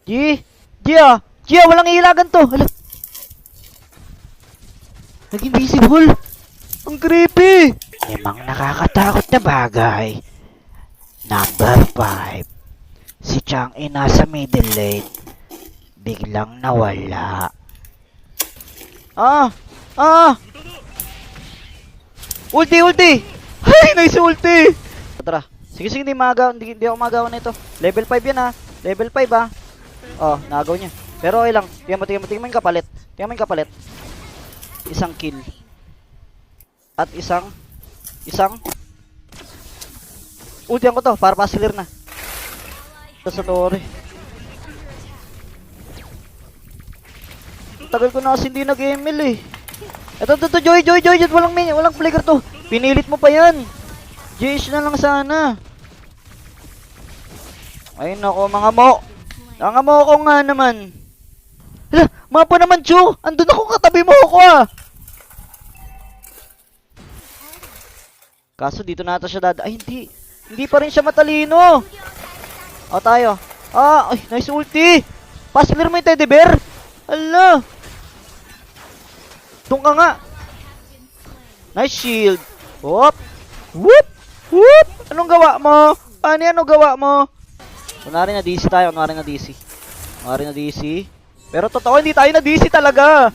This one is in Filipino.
G! G, walang ilagan to! Hala! Naging visible! Ang creepy! Limang nakakatakot na bagay. Number 5. Si Chang'e nasa middle lane. Biglang nawala. Ulti! Ay, nice ulti! Tara. Sige, hindi ako magawa nito. Level 5 yan ha. Level 5 ha. Oh, nagaw niya. Pero okay lang. Tingnan mo yung kapalit. Isang kill. At isang ultihan ko to para pa-clear na. Ito sa Tori. Tagal ko na kasi hindi nag-ML eh. Ito, Joy, walang flicker to. Pinilit mo pa yan. JH na lang sana. Ay nako, mga mo. Mga mo ko nga naman. Hala, mapa naman, Joe. Andun ako, katabi mo ako ah. Kaso dito na ata siya dada. Ay, hindi. Hindi pa rin siya matalino. O, tayo. Ay, nice ulti. Pass-clear mo yung teddy bear. Hala. Doon ka nga. Nice shield. Whoop. Anong gawa mo? Ano gawa mo? Kunwari na DC tayo. Kunwari na DC. Pero totoo, hindi tayo na DC talaga.